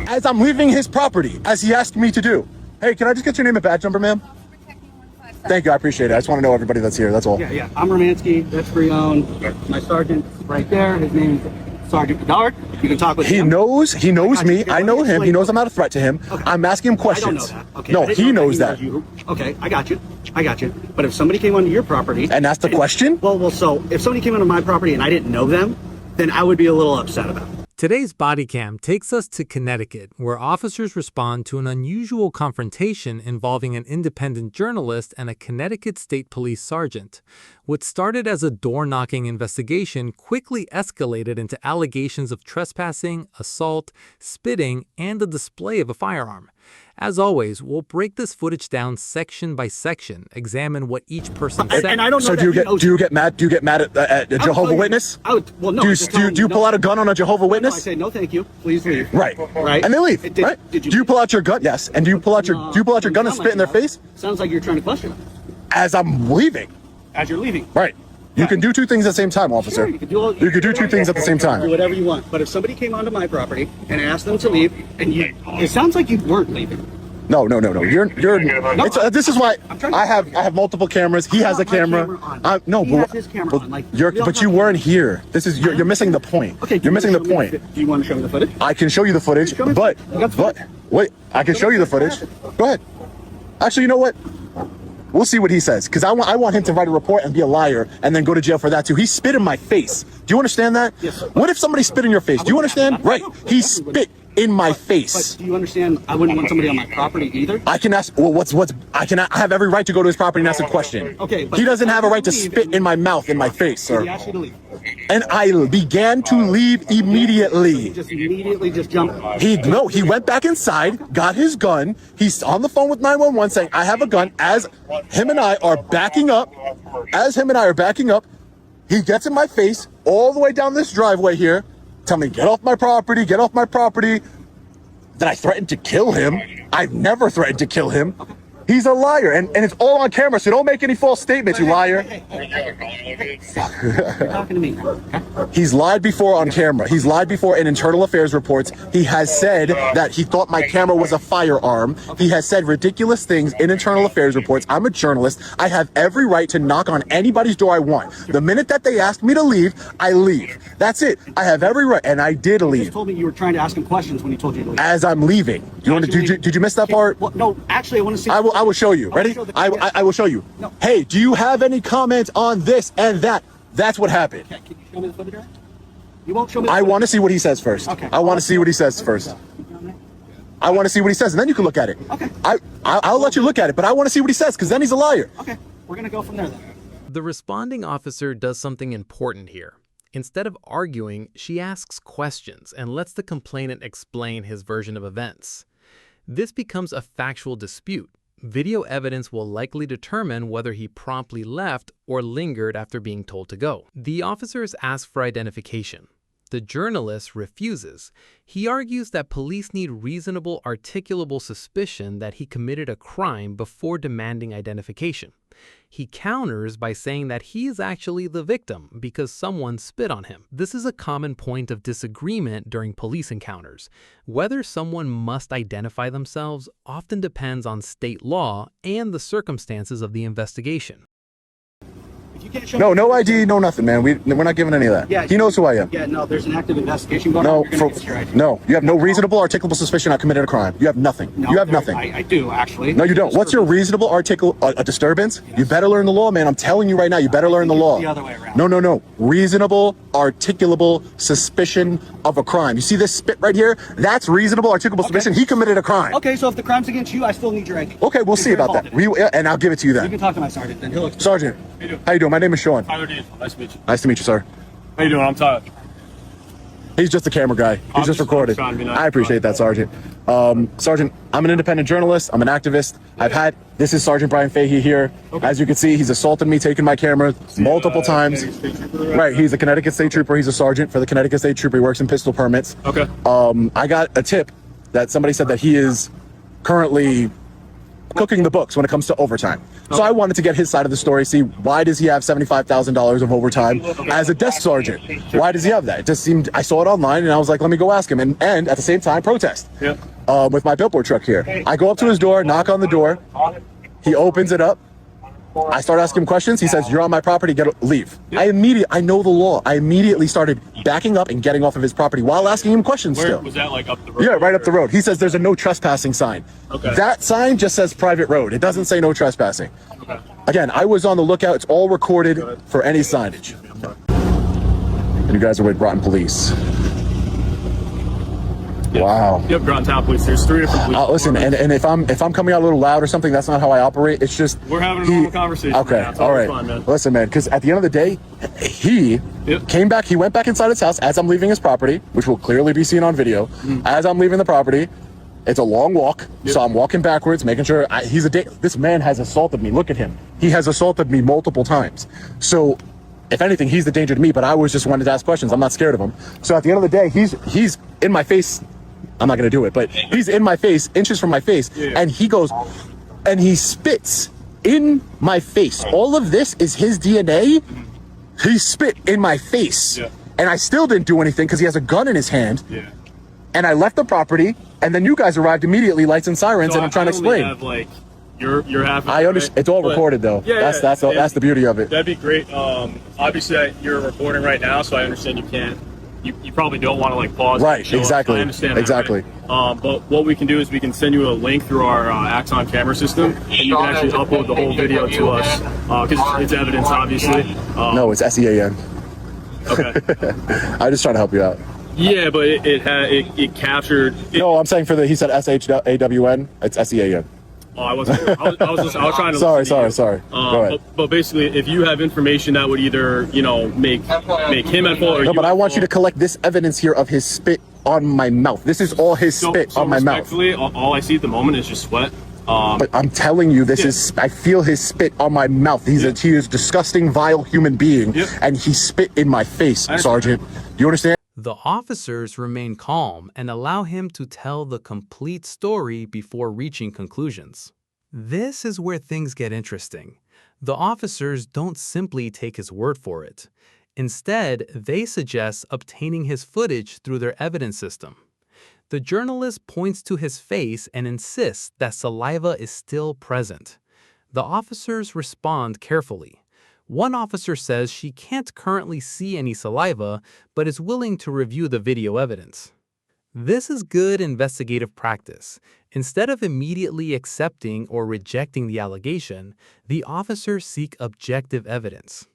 as I'm leaving his property, as he asked me to do. Hey, can I just get your name and badge number, ma'am? Thank you, I appreciate it. I just want to know everybody that's here, that's all. Yeah. I'm Romansky, that's Freon. My sergeant right there, his name is Sergeant Bedard. You can talk with him. He knows me. I know him. He knows I'm not a threat to him. Okay. I'm asking him questions. I don't know that. Okay. No, he knows that. Okay, I got you. But if somebody came onto your property and asked a question? Well, so if somebody came onto my property and I didn't know them, then I would be a little upset about it. Today's body cam takes us to Connecticut, where officers respond to an unusual confrontation involving an independent journalist and a Connecticut State Police sergeant. What started as a door-knocking investigation quickly escalated into allegations of trespassing, assault, spitting, and the display of a firearm. As always, we'll break this footage down section by section, examine what each person said. And I don't know. So do you get mad? Do you get mad at a Jehovah's Witness? Well, no. Do you pull out a gun on a Jehovah's Witness? No, I say no, thank you. Please leave. Right. And they leave. Right. Do you pull out your gun? Yes. And do you pull out your gun and spit in their face? Sounds like you're trying to question them. As I'm leaving. As you're leaving. Right. You can do two things at the same time, officer. Sure, you can do two things at the same time. Do whatever you want. But if somebody came onto my property and asked them to leave, and it sounds like you weren't leaving. No. This is why I have multiple cameras. He has a camera. He has his camera on. But you weren't here. You're missing the point. Okay. You're missing the point. Do you want to show me the footage? I can show you the footage, but wait, I can show you the footage. Go ahead. Actually, you know what? We'll see what he says, because I want him to write a report and be a liar and then go to jail for that too. He spit in my face. Do you understand that? Yes. What if somebody spit in your face? Do you understand? Right. He spit in my face. But do you understand? I wouldn't want somebody on my property either. I can ask. Well, I have every right to go to his property and ask a question. Okay. But he doesn't have a right to spit in my mouth, in my face, sir. He asked you to leave. And I began to leave immediately. So he immediately just jumped. He went back inside, got his gun. He's on the phone with 911 saying, I have a gun. As him and I are backing up, he gets in my face all the way down this driveway here. Tell me, get off my property, get off my property. Then I threatened to kill him. I've never threatened to kill him. He's a liar, and it's all on camera, so don't make any false statements, you liar. You're talking to me. Okay? He's lied before on camera. He's lied before in internal affairs reports. He has said that he thought my camera was a firearm. He has said ridiculous things in internal affairs reports. I'm a journalist. I have every right to knock on anybody's door I want. The minute that they ask me to leave, I leave. That's it. I have every right, and I did leave. You just told me you were trying to ask him questions when he told you to leave. As I'm leaving. Did you miss that part? Well, no, actually, I want to see. I will show you. Ready? I will show you. No. Hey, do you have any comments on this and that? That's what happened. Okay, can you show me the footage? You won't show me. I want to see what he says first. Okay. I want to see what he says first. I want to see what he says, and then you can look at it. Okay. I'll let you look at it, but I want to see what he says, because then he's a liar. Okay. We're gonna go from there then. The responding officer does something important here. Instead of arguing, she asks questions and lets the complainant explain his version of events. This becomes a factual dispute. Video evidence will likely determine whether he promptly left or lingered after being told to go. The officers ask for identification. The journalist refuses. He argues that police need reasonable, articulable suspicion that he committed a crime before demanding identification. He counters by saying that he is actually the victim because someone spit on him. This is a common point of disagreement during police encounters. Whether someone must identify themselves often depends on state law and the circumstances of the investigation. If you can't show No ID, no nothing, man. We're not giving any of that. Yeah, he knows who I am. Yeah, no, there's an active investigation going on. No, you have no reasonable, articulable suspicion I committed a crime. You have nothing. No, you have nothing. I do, actually. No, you don't. What's your reasonable, a disturbance? Yes. You better learn the law, man. I'm telling you right now, you better learn the law. The other way around. No. Reasonable, articulable suspicion of a crime. You see this spit right here? That's reasonable, articulable suspicion. He committed a crime. Okay, so if the crime's against you, I still need your ID. Okay, we'll see about that. And I'll give it to you then. You can talk to my sergeant then. Sergeant, how you doing? My name is Sean. Nice to meet you. Nice to meet you, sir. How you doing? I'm Todd. He's just a camera guy. He's just recorded. I appreciate that, Sergeant. Sergeant, I'm an independent journalist. I'm an activist. This is Sergeant Brian Fahey here. Okay. As you can see, he's assaulted me, taken my camera multiple times. Right, he's a Connecticut State Trooper. He's a sergeant for the Connecticut State Trooper. He works in pistol permits. Okay. I got a tip that somebody said that he is currently cooking the books when it comes to overtime. So I wanted to get his side of the story, see why does he have $75,000 of overtime as a desk sergeant? Why does he have that? It just seemed, I saw it online and I was like, let me go ask him, and at the same time protest with my billboard truck here. I go up to his door, knock on the door, he opens it up. I start asking him questions. He says, "You're on my property. Leave." I know the law. I immediately started backing up and getting off of his property while asking him questions. Where still, was that, like up the road? yeah, right up the road. He says there's a no trespassing sign. Okay. That sign just says private road. It doesn't say no trespassing. Okay. Again, I was on the lookout. It's all recorded for any signage. And you guys are with Groton Police. Yep. Wow. Yep, Groton Town Police. There's 3 different police. Listen, and if I'm coming out a little loud or something, that's not how I operate. It's just we're having a normal conversation. Okay, man. all right. Fine, man. Listen, man, because at the end of the day, he came back. He went back inside his house as I'm leaving his property, which will clearly be seen on video. As I'm leaving the property, it's a long walk, so I'm walking backwards, making sure this man has assaulted me. Look at him. He has assaulted me multiple times. So, if anything, he's the danger to me. But I was just wanted to ask questions. I'm not scared of him. So at the end of the day, he's in my face. I'm not gonna do it, but he's in my face, inches from my face, and he goes and he spits in my face. All of this is his DNA. He spit in my face, and I still didn't do anything because he has a gun in his hand. And I left the property, and then you guys arrived immediately, lights and sirens, So and I'm trying to explain. Have, like, you're half. I understand. Right? It's all recorded, though. That's the beauty of it. That'd be great. Obviously, you're recording right now, so I understand you can't. You probably don't want to like pause. Right. Exactly. I understand. Exactly. That, right? But what we can do is we can send you a link through our Axon camera system, and you can actually upload the whole video to us because it's evidence, obviously. No, it's SEAN. Okay. I'm just trying to help you out. Yeah, but it captured. No, I'm saying he said SHAWN. It's SEAN. Oh, I was trying to. Sorry. Go ahead. But basically, if you have information that would either make him at fault, or no, but I want you to collect this evidence here of his spit on my mouth. This is all his spit on my mouth. Respectfully, all I see at the moment is just sweat. But I'm telling you, this is. I feel his spit on my mouth. He is a disgusting, vile human being, and he spit in my face, Sergeant. You understand? The officers remain calm and allow him to tell the complete story before reaching conclusions. This is where things get interesting. The officers don't simply take his word for it. Instead, they suggest obtaining his footage through their evidence system. The journalist points to his face and insists that saliva is still present. The officers respond carefully. One officer says she can't currently see any saliva, but is willing to review the video evidence. This is good investigative practice. Instead of immediately accepting or rejecting the allegation, the officers seek objective evidence.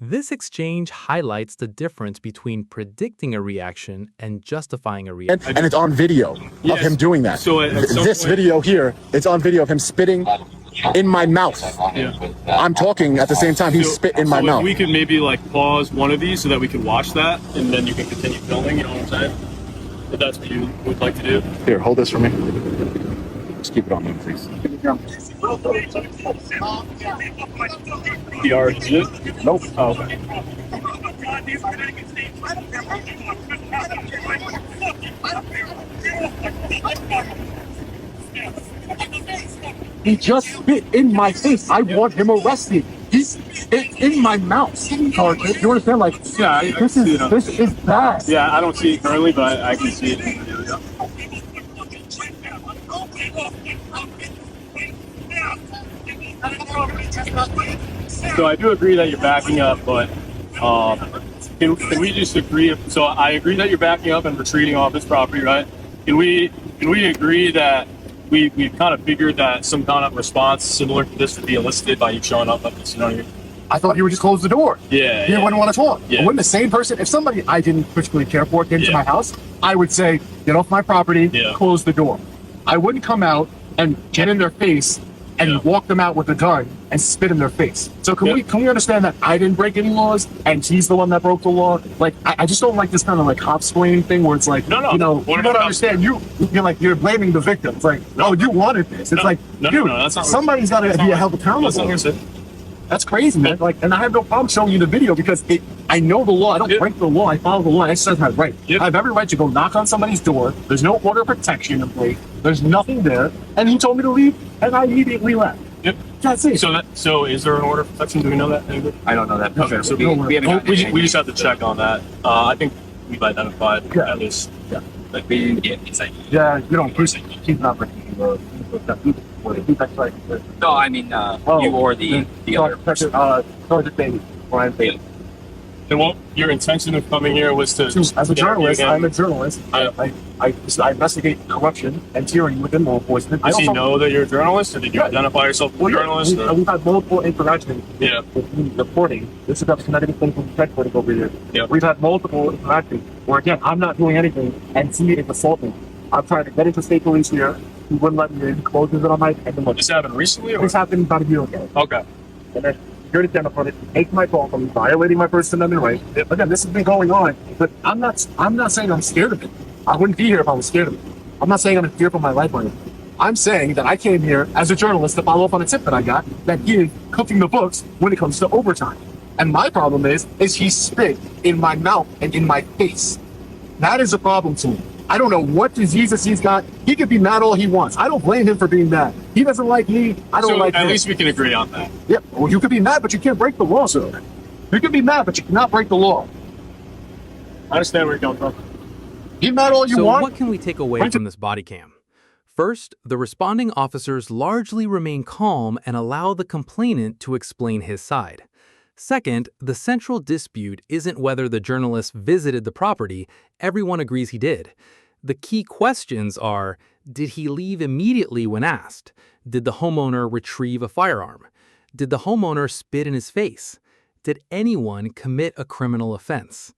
This exchange highlights the difference between predicting a reaction and justifying a reaction. And it's on video of him doing that. So this video here, it's on video of him spitting in my mouth. I'm talking at the same time. He spit in my mouth. We could maybe like pause one of these so that we can watch that, and then you can continue filming. You know what I'm saying? If that's what you would like to do. Here, hold this for me. Just keep it on me, please. The RG? Nope. Oh, okay. He just spit in my face. I want him arrested. He spit in my mouth. Sergeant, you understand? Like, this is bad. Yeah, I don't see it currently, but I can see it. So I do agree that you're backing up, but can we just agree? So I agree that you're backing up and retreating off this property, right? Can we agree that we kind of figured that some kind of response similar to this would be elicited by you showing up at this, you know what I mean? I thought he would just close the door. Yeah. He wouldn't want to talk. Yeah. Wouldn't the same person, if somebody I didn't particularly care for came to my house, I would say, get off my property, close the door. I wouldn't come out and get in their face and walk them out with a gun and spit in their face. So can we understand that I didn't break any laws and he's the one that broke the law? Like, I just don't like this kind of like cop-splaining thing where it's like, you gotta understand, you're blaming the victim. It's like, oh, you wanted this. It's like, dude, somebody's gotta be held accountable. That's crazy, man. Like, and I have no problem showing you the video because I know the law. I don't break the law. I follow the law. I exercise my right. I have every right to go knock on somebody's door. There's no order of protection in place. There's nothing there. And he told me to leave. and I immediately left. Yep. That's it. So is there an order of protection? Do we know that? Anybody? I don't know that. for Okay, sure. so we haven't gotten we anything. just have to check on that. I think we've identified at least. Yeah. Like we didn't get inside. Yeah, you don't push it. He's not breaking the like. No, I mean you or the other person. Sergeant Bailey, Brian Bailey. And what your intention of coming here was to As a journalist, again? I'm a journalist. I investigate corruption and tyranny within law enforcement. Does he know that you're a journalist, or did you identify yourself as a journalist? We've had multiple interactions Yeah. with me reporting. This is not anything from checkpoint over here. Yeah. We've had multiple interactions where, again, I'm not doing anything and he is assaulting. I'm trying to get into state police here. He wouldn't let me in, closes it on my head. This happened recently, or This happened about a year ago. okay? And then you're identified, take my call from violating my First Amendment right. Again, this has been going on, but I'm not saying I'm scared of it. I wouldn't be here if I was scared of it. I'm not saying I'm in fear for my life or anything. I'm saying that I came here as a journalist to follow up on a tip that I got that he is cooking the books when it comes to overtime. And my problem is he spit in my mouth and in my face. That is a problem to me. I don't know what diseases he's got. He could be mad all he wants. I don't blame him for being mad. He doesn't like me. I don't like him. At least we can agree on that. Yeah, well, you could be mad, but you can't break the law, sir. You can be mad, but you cannot break the law. I understand where you're coming from. Be mad all you So want. what can we take away from this body cam? First, the responding officers largely remain calm and allow the complainant to explain his side. Second, the central dispute isn't whether the journalist visited the property. Everyone agrees he did. The key questions are, did he leave immediately when asked? Did the homeowner retrieve a firearm? Did the homeowner spit in his face? Did anyone commit a criminal offense?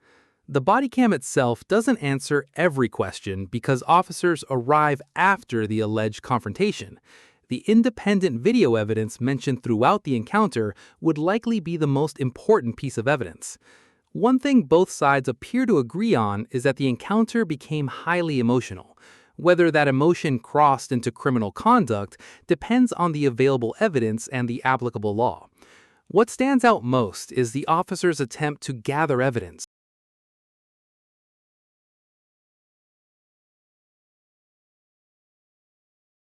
The body cam itself doesn't answer every question because officers arrive after the alleged confrontation. The independent video evidence mentioned throughout the encounter would likely be the most important piece of evidence. One thing both sides appear to agree on is that the encounter became highly emotional. Whether that emotion crossed into criminal conduct depends on the available evidence and the applicable law. What stands out most is the officer's attempt to gather evidence,